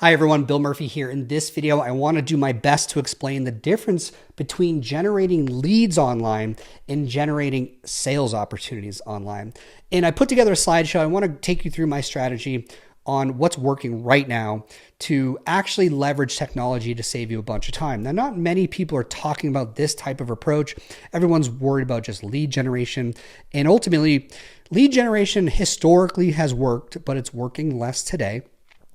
Hi everyone, Bill Murphy here. In this video, I want to do my best to explain the difference between generating leads online and generating sales opportunities online. And I put together a slideshow. I want to take you through my strategy on what's working right now to actually leverage technology to save you a bunch of time. Now, not many people are talking about this type of approach. Everyone's worried about just lead generation. And ultimately, lead generation historically has worked, but it's working less today.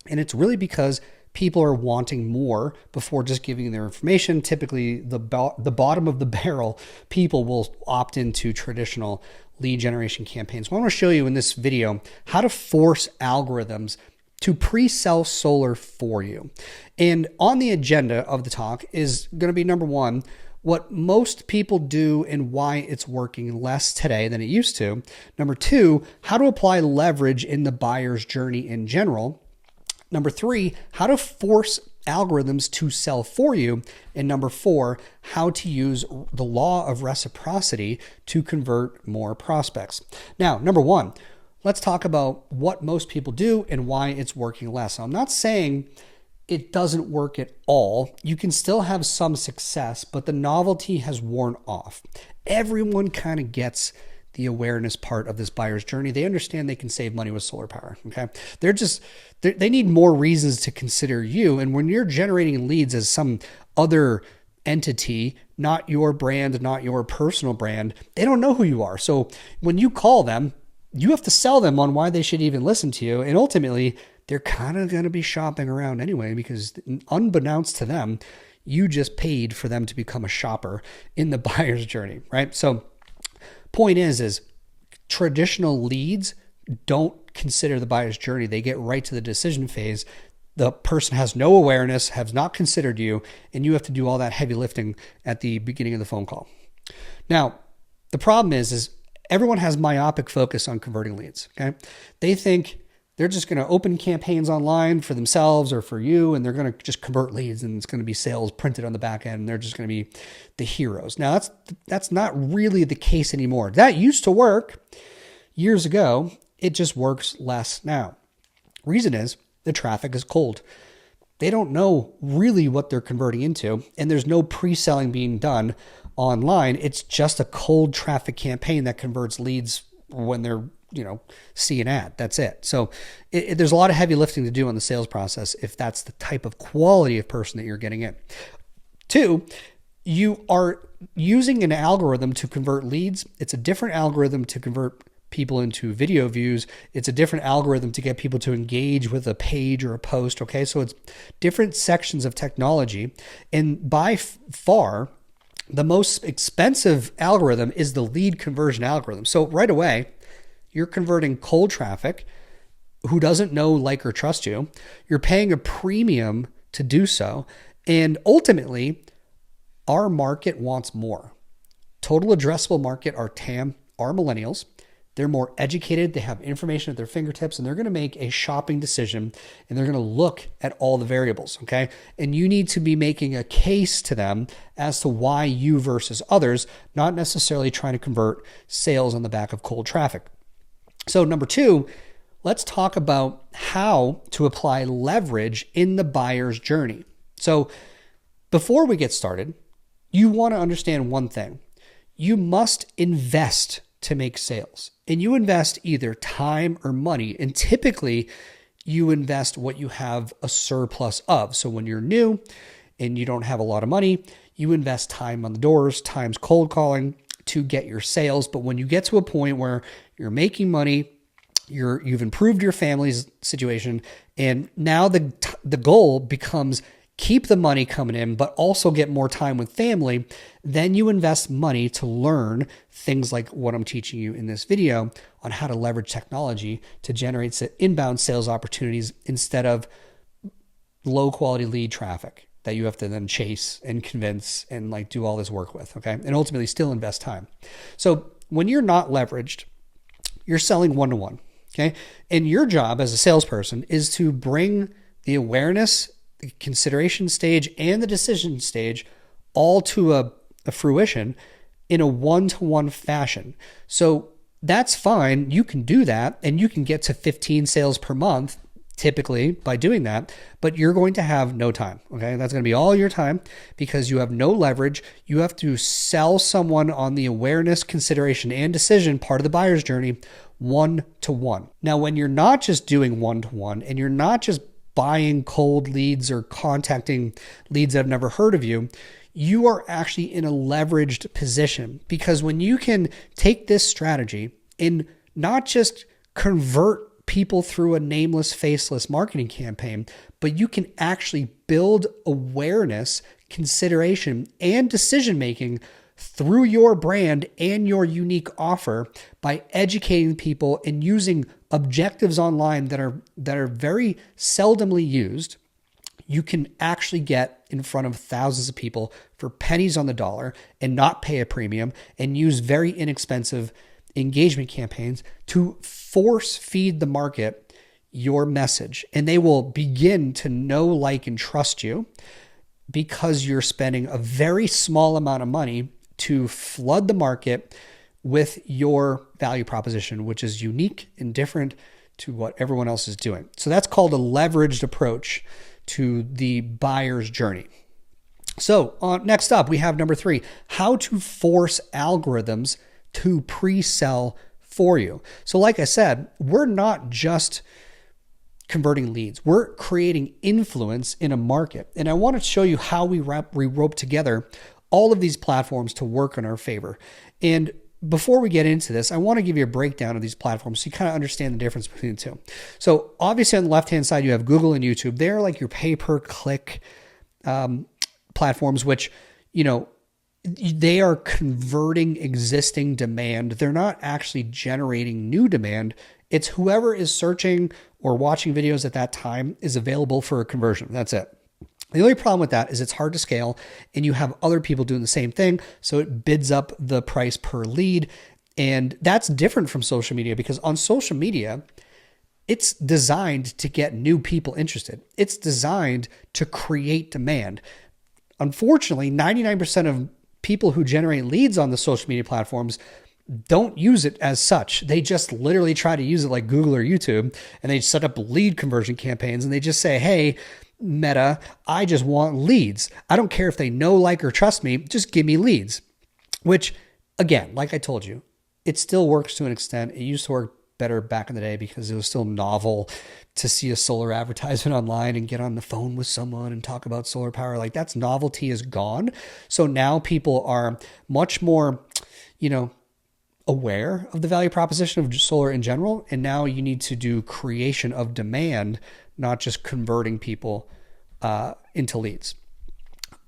And it's really because people are wanting more before just giving their information. Typically, the bottom of the barrel, people will opt into traditional lead generation campaigns. So I want to show you in this video how to force algorithms to pre-sell solar for you. And on the agenda of the talk is going to be number one, what most people do and why it's working less today than it used to. Number two, how to apply leverage in the buyer's journey in general. Number three, how to force algorithms to sell for you. And number four, how to use the law of reciprocity to convert more prospects. Now, number one, let's talk about what most people do and why it's working less. So I'm not saying it doesn't work at all. You can still have some success, but the novelty has worn off. Everyone kind of gets the awareness part of this buyer's journey. They understand they can save money with solar power. Okay. They need more reasons to consider you. And when you're generating leads as some other entity, not your brand, not your personal brand, they don't know who you are. So when you call them, you have to sell them on why they should even listen to you. And ultimately, they're kind of going to be shopping around anyway, because unbeknownst to them, you just paid for them to become a shopper in the buyer's journey, right? So point is traditional leads don't consider the buyer's journey. They get right to the decision phase. The person has no awareness, has not considered you, and you have to do all that heavy lifting at the beginning of the phone call. Now, the problem is everyone has myopic focus on converting leads. Okay, they think they're just going to open campaigns online for themselves or for you, and they're going to just convert leads, and it's going to be sales printed on the back end, and they're just going to be the heroes. Now, that's not really the case anymore. That used to work years ago. It just works less now. Reason is the traffic is cold. They don't know really what they're converting into, and there's no pre-selling being done online. It's just a cold traffic campaign that converts leads when they're see an ad. That's it. So there's a lot of heavy lifting to do on the sales process if that's the type of quality of person that you're getting in. Two, you are using an algorithm to convert leads. It's a different algorithm to convert people into video views. It's a different algorithm to get people to engage with a page or a post. Okay. So it's different sections of technology. And by far, the most expensive algorithm is the lead conversion algorithm. So right away, you're converting cold traffic who doesn't know, like, or trust you. You're paying a premium to do so. And ultimately, our market wants more. Total addressable market, our TAM, are millennials. They're more educated. They have information at their fingertips, and they're going to make a shopping decision, and they're going to look at all the variables. Okay. And you need to be making a case to them as to why you versus others, not necessarily trying to convert sales on the back of cold traffic. So number two, let's talk about how to apply leverage in the buyer's journey. So before we get started, you want to understand one thing. You must invest to make sales, and you invest either time or money. And typically you invest what you have a surplus of. So when you're new and you don't have a lot of money, you invest time on the doors, times cold calling to get your sales. But when you get to a point where you're making money, you've improved your family's situation, and now the goal becomes keep the money coming in, but also get more time with family, then you invest money to learn things like what I'm teaching you in this video on how to leverage technology to generate inbound sales opportunities instead of low quality lead traffic that you have to then chase and convince and do all this work with. Okay. And ultimately still invest time. So when you're not leveraged, you're selling one-to-one. Okay. And your job as a salesperson is to bring the awareness, the consideration stage, and the decision stage all to a fruition in a one-to-one fashion. So that's fine. You can do that, and you can get to 15 sales per month typically by doing that, but you're going to have no time. Okay. That's going to be all your time because you have no leverage. You have to sell someone on the awareness, consideration, and decision part of the buyer's journey one-to-one. Now, when you're not just doing one-to-one and you're not just buying cold leads or contacting leads that have never heard of you, you are actually in a leveraged position because when you can take this strategy and not just convert people through a nameless, faceless marketing campaign, but you can actually build awareness, consideration, and decision-making through your brand and your unique offer by educating people and using objectives online that are very seldomly used. You can actually get in front of thousands of people for pennies on the dollar and not pay a premium and use very inexpensive engagement campaigns to force feed the market your message. And they will begin to know, like, and trust you because you're spending a very small amount of money to flood the market with your value proposition, which is unique and different to what everyone else is doing. So that's called a leveraged approach to the buyer's journey. So next up, we have number 3, how to force algorithms to pre-sell for you. So like I said, we're not just converting leads. We're creating influence in a market. And I want to show you how we rope together all of these platforms to work in our favor. And before we get into this, I want to give you a breakdown of these platforms so you kind of understand the difference between the two. So obviously on the left-hand side, you have Google and YouTube. They're like your pay-per-click platforms, which, they are converting existing demand. They're not actually generating new demand. It's whoever is searching or watching videos at that time is available for a conversion. That's it. The only problem with that is it's hard to scale and you have other people doing the same thing. So it bids up the price per lead. And that's different from social media because on social media, it's designed to get new people interested. It's designed to create demand. Unfortunately, 99% of people who generate leads on the social media platforms don't use it as such. They just literally try to use it like Google or YouTube, and they set up lead conversion campaigns and they just say, hey, Meta, I just want leads. I don't care if they know, like, or trust me, just give me leads. Which, again, like I told you, it still works to an extent. It used to work better back in the day because it was still novel to see a solar advertisement online and get on the phone with someone and talk about solar power. Like, that's novelty is gone. So now people are much more, aware of the value proposition of solar in general. And now you need to do creation of demand, not just converting people into leads.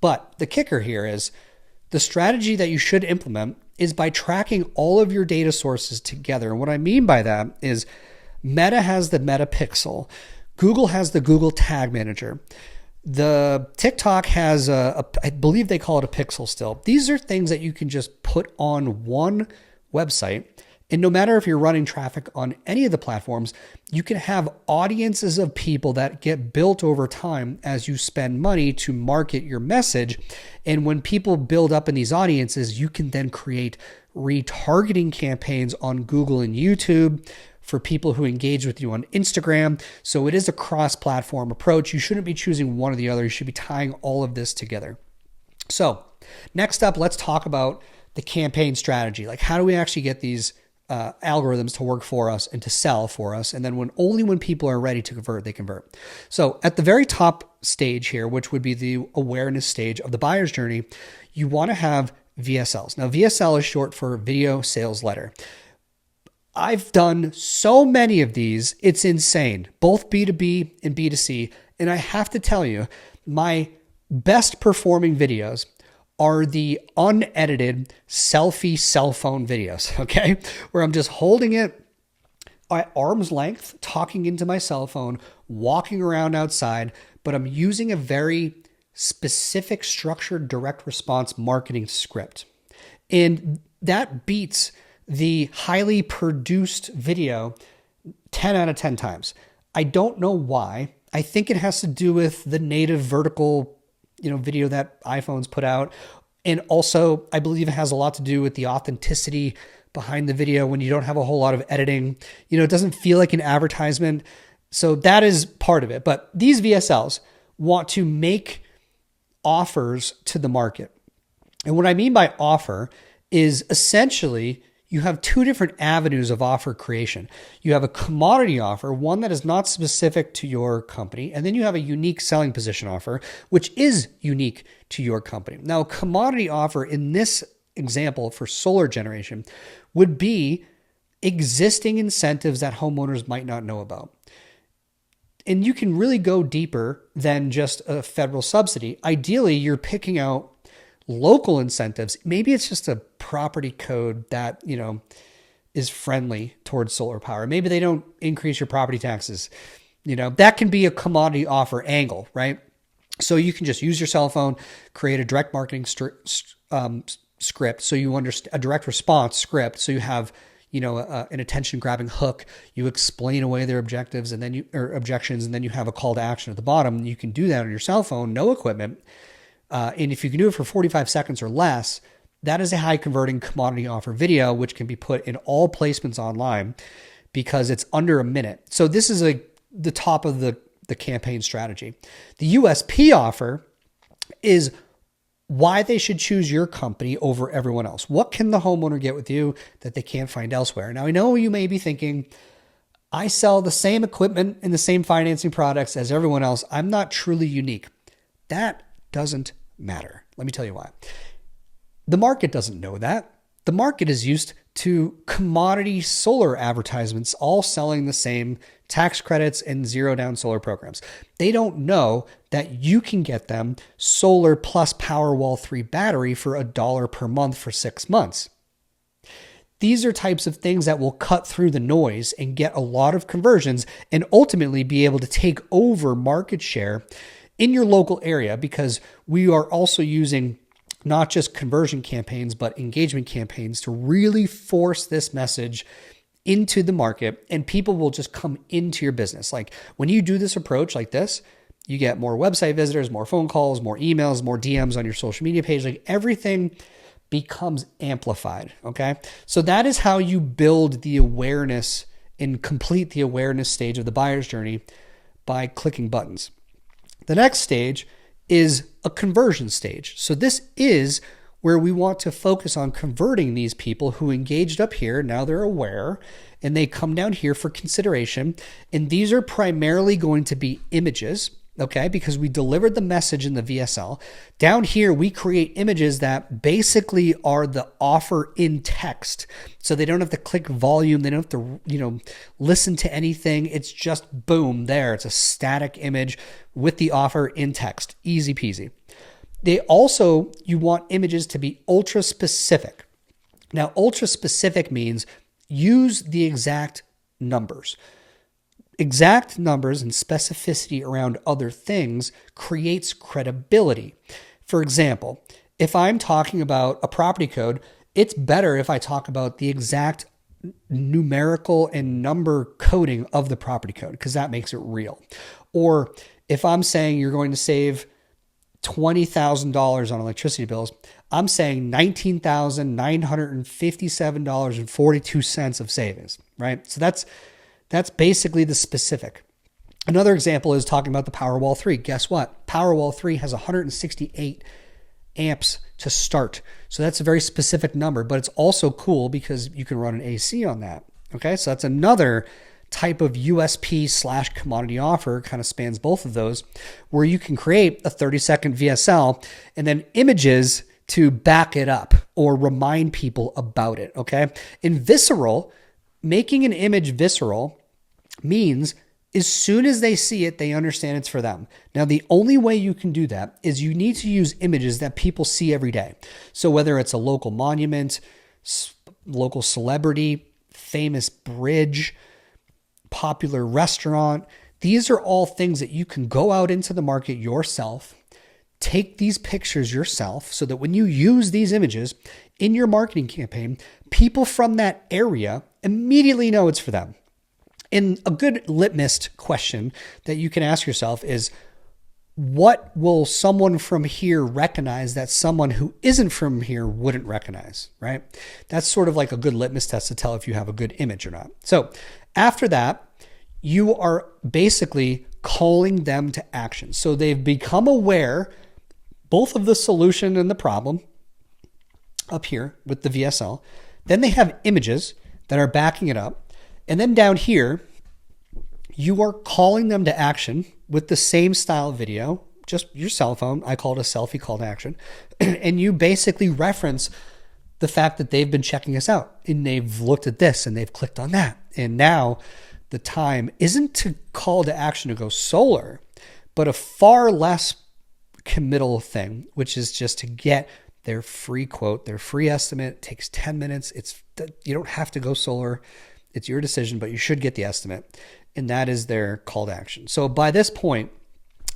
But the kicker here is the strategy that you should implement is by tracking all of your data sources together. And what I mean by that is Meta has the Meta Pixel. Google has the Google Tag Manager. The TikTok has I believe they call it a pixel still. These are things that you can just put on one website. And no matter if you're running traffic on any of the platforms, you can have audiences of people that get built over time as you spend money to market your message. And when people build up in these audiences, you can then create retargeting campaigns on Google and YouTube for people who engage with you on Instagram. So it is a cross-platform approach. You shouldn't be choosing one or the other. You should be tying all of this together. So next up, let's talk about the campaign strategy. Like, how do we actually get these algorithms to work for us and to sell for us? And then only when people are ready to convert, they convert. So at the very top stage here, which would be the awareness stage of the buyer's journey, you want to have VSLs. Now, VSL is short for video sales letter. I've done so many of these. It's insane, both B2B and B2C. And I have to tell you, my best performing videos are the unedited selfie cell phone videos, okay? Where I'm just holding it at arm's length, talking into my cell phone, walking around outside, but I'm using a very specific structured direct response marketing script. And that beats the highly produced video 10 out of 10 times. I don't know why. I think it has to do with the native vertical video that iPhones put out. And also, I believe it has a lot to do with the authenticity behind the video when you don't have a whole lot of editing. It doesn't feel like an advertisement. So that is part of it. But these VSLs want to make offers to the market. And what I mean by offer is essentially you have two different avenues of offer creation. You have a commodity offer, one that is not specific to your company, and then you have a unique selling position offer, which is unique to your company. Now, a commodity offer in this example for solar generation would be existing incentives that homeowners might not know about. And you can really go deeper than just a federal subsidy. Ideally, you're picking out local incentives. Maybe it's just a property code that, is friendly towards solar power. Maybe they don't increase your property taxes. That can be a commodity offer angle, right? So you can just use your cell phone, create a direct marketing script. So you understand a direct response script. So you have, an attention grabbing hook. You explain away their objectives and then objections, and then you have a call to action at the bottom. You can do that on your cell phone, no equipment. And if you can do it for 45 seconds or less, that is a high converting commodity offer video, which can be put in all placements online because it's under a minute. So this is the top of the campaign strategy. The USP offer is why they should choose your company over everyone else. What can the homeowner get with you that they can't find elsewhere? Now, I know you may be thinking, I sell the same equipment and the same financing products as everyone else. I'm not truly unique. That doesn't matter. Let me tell you why. The market doesn't know that. The market is used to commodity solar advertisements, all selling the same tax credits and zero down solar programs. They don't know that you can get them solar plus Powerwall 3 battery for $1 per month for 6 months. These are types of things that will cut through the noise and get a lot of conversions and ultimately be able to take over market share in your local area, because we are also using not just conversion campaigns, but engagement campaigns to really force this message into the market, and people will just come into your business. Like when you do this approach like this, you get more website visitors, more phone calls, more emails, more DMs on your social media page. Like everything becomes amplified. Okay. So that is how you build the awareness and complete the awareness stage of the buyer's journey, by clicking buttons. The next stage is a conversion stage. So this is where we want to focus on converting these people who engaged up here. Now they're aware and they come down here for consideration. And these are primarily going to be images, okay? Because we delivered the message in the VSL. Down here, we create images that basically are the offer in text. So they don't have to click volume. They don't have to, listen to anything. It's just boom, there. It's a static image with the offer in text. Easy peasy. You want images to be ultra specific. Now, ultra specific means use the exact numbers. Exact numbers and specificity around other things creates credibility. For example, if I'm talking about a property code, it's better if I talk about the exact numerical and number coding of the property code, because that makes it real. Or if I'm saying you're going to save $20,000 on electricity bills, I'm saying $19,957.42 of savings, right? So that's basically the specific. Another example is talking about the Powerwall 3. Guess what? Powerwall 3 has 168 amps to start. So that's a very specific number, but it's also cool because you can run an AC on that. Okay, so that's another type of USP / commodity offer, kind of spans both of those, where you can create a 30-second VSL and then images to back it up or remind people about it, okay? In visceral, making an image visceral means as soon as they see it, they understand it's for them. Now, the only way you can do that is you need to use images that people see every day. So whether it's a local monument, local celebrity, famous bridge, popular restaurant, these are all things that you can go out into the market yourself, take these pictures yourself, so that when you use these images in your marketing campaign, people from that area immediately know it's for them. And a good litmus question that you can ask yourself is, what will someone from here recognize that someone who isn't from here wouldn't recognize, right? That's sort of like a good litmus test to tell if you have a good image or not. So after that, you are basically calling them to action. So they've become aware both of the solution and the problem up here with the VSL. Then they have images that are backing it up. And then down here, you are calling them to action with the same style video, just your cell phone. I call it a selfie call to action. And you basically reference the fact that they've been checking us out and they've looked at this and they've clicked on that. And now the time isn't to call to action to go solar, but a far less committal thing, which is just to get their free quote, their free estimate. It takes 10 minutes. You don't have to go solar. It's your decision, but you should get the estimate. And that is their call to action. So by this point,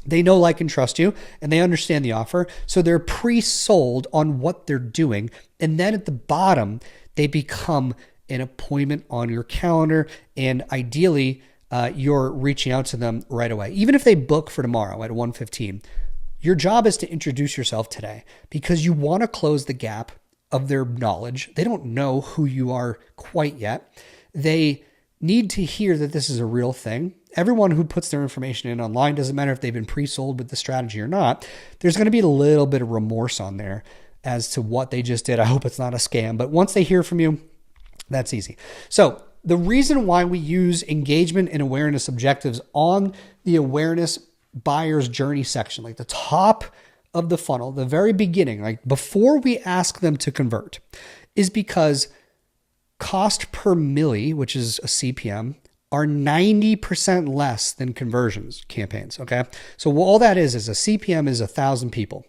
they know, like, and trust you, and they understand the offer. So they're pre-sold on what they're doing. And then at the bottom, they become an appointment on your calendar. And ideally, you're reaching out to them right away. Even if they book for tomorrow at 1:15, your job is to introduce yourself today because you want to close the gap of their knowledge. They don't know who you are quite yet. They need to hear that this is a real thing. Everyone who puts their information in online, doesn't matter if they've been pre-sold with the strategy or not, there's going to be a little bit of remorse on there as to what they just did. I hope it's not a scam, but once they hear from you, that's easy. So the reason why we use engagement and awareness objectives on the awareness buyer's journey section, like the top of the funnel, the very beginning, like before we ask them to convert, is because cost per milli, which is a CPM, are 90% less than conversions campaigns, okay? So all that is a CPM is 1,000 people.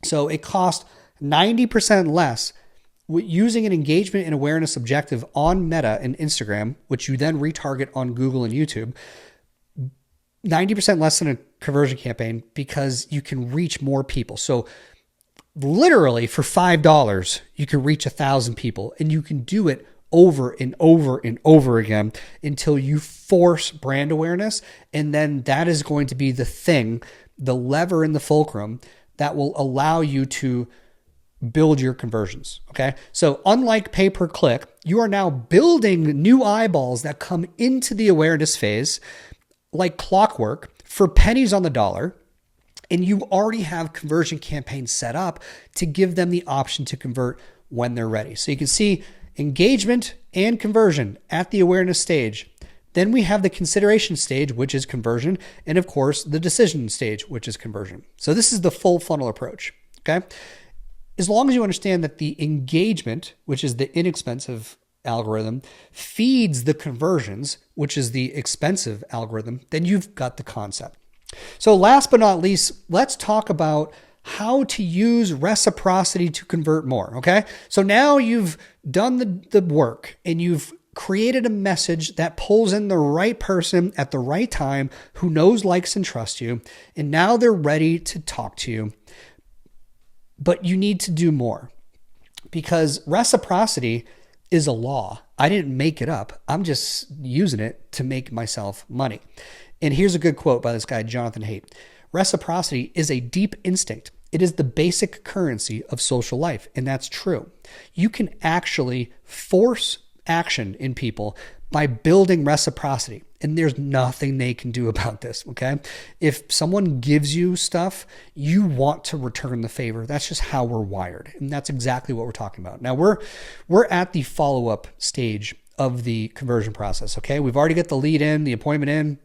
So it costs 90% less using an engagement and awareness objective on Meta and Instagram, which you then retarget on Google and YouTube, 90% less than a conversion campaign because you can reach more people. So literally for $5, you can reach 1,000 people, and you can do it over and over and over again until you force brand awareness. And then that is going to be the thing, the lever in the fulcrum that will allow you to build your conversions. Okay. So unlike pay per click, you are now building new eyeballs that come into the awareness phase like clockwork for pennies on the dollar. And you already have conversion campaigns set up to give them the option to convert when they're ready. So you can see engagement and conversion at the awareness stage. Then we have the consideration stage, which is conversion. And of course, the decision stage, which is conversion. So this is the full funnel approach. Okay. As long as you understand that the engagement, which is the inexpensive algorithm, feeds the conversions, which is the expensive algorithm, then you've got the concept. So last but not least, let's talk about how to use reciprocity to convert more, okay? So now you've done the work and you've created a message that pulls in the right person at the right time who knows, likes, and trusts you, and now they're ready to talk to you. But you need to do more because reciprocity is a law. I didn't make it up. I'm just using it to make myself money. And here's a good quote by this guy, Jonathan Haidt. Reciprocity is a deep instinct. It is the basic currency of social life. And that's true. You can actually force action in people by building reciprocity. And there's nothing they can do about this, okay? If someone gives you stuff, you want to return the favor. That's just how we're wired. And that's exactly what we're talking about. Now, we're at the follow-up stage of the conversion process, okay? We've already got the lead in, the appointment in.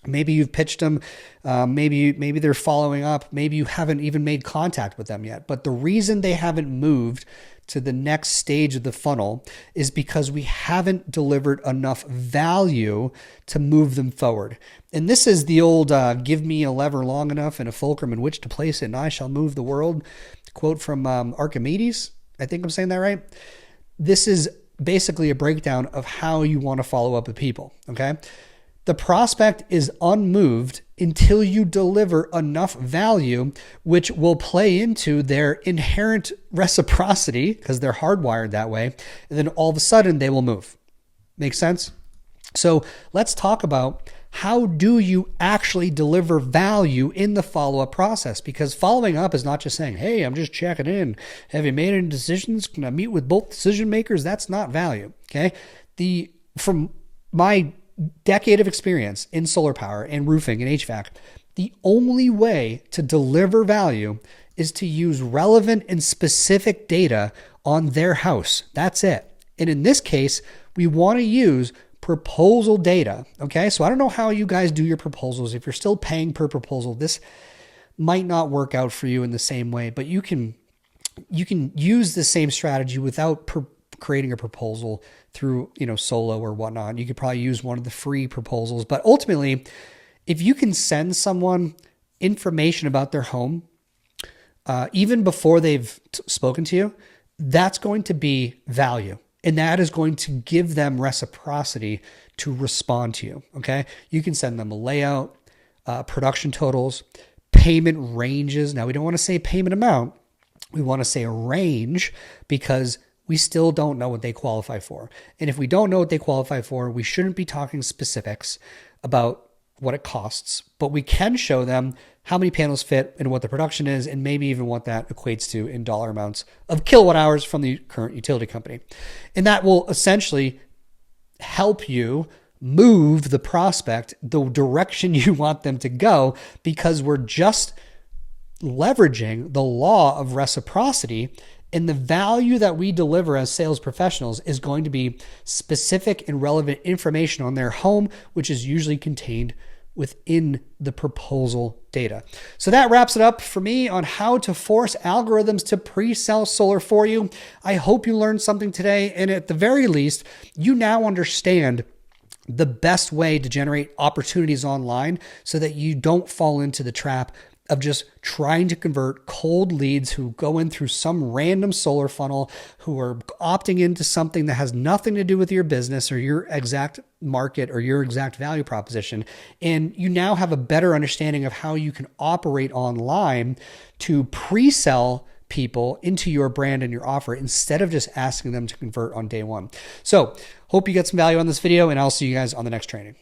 Maybe you've pitched them. Maybe they're following up. Maybe you haven't even made contact with them yet. But the reason they haven't moved to the next stage of the funnel is because we haven't delivered enough value to move them forward. And this is the old give me a lever long enough and a fulcrum in which to place it and I shall move the world quote from Archimedes. I think I'm saying that right. This is basically a breakdown of how you want to follow up with people, okay? The prospect is unmoved until you deliver enough value, which will play into their inherent reciprocity because they're hardwired that way. And then all of a sudden they will move. Make sense? So let's talk about how do you actually deliver value in the follow-up process? Because following up is not just saying, hey, I'm just checking in. Have you made any decisions? Can I meet with both decision makers? That's not value, okay? From my decade of experience in solar power and roofing and HVAC, the only way to deliver value is to use relevant and specific data on their house. That's it. And in this case, we want to use proposal data. Okay. So I don't know how you guys do your proposals. If you're still paying per proposal, this might not work out for you in the same way, but you can use the same strategy without creating a proposal through, Solo or whatnot. You could probably use one of the free proposals, but ultimately, if you can send someone information about their home, even before they've spoken to you, that's going to be value. And that is going to give them reciprocity to respond to you. Okay. You can send them a layout, production totals, payment ranges. Now, we don't want to say payment amount. We want to say a range because we still don't know what they qualify for. And if we don't know what they qualify for, we shouldn't be talking specifics about what it costs, but we can show them how many panels fit and what the production is, and maybe even what that equates to in dollar amounts of kilowatt hours from the current utility company. And that will essentially help you move the prospect the direction you want them to go, because we're just leveraging the law of reciprocity. And the value that we deliver as sales professionals is going to be specific and relevant information on their home, which is usually contained within the proposal data. So that wraps it up for me on how to force algorithms to pre-sell solar for you. I hope you learned something today. And at the very least, you now understand the best way to generate opportunities online so that you don't fall into the trap of just trying to convert cold leads who go in through some random solar funnel, who are opting into something that has nothing to do with your business or your exact market or your exact value proposition. And you now have a better understanding of how you can operate online to pre-sell people into your brand and your offer instead of just asking them to convert on day one. So hope you get some value on this video, and I'll see you guys on the next training.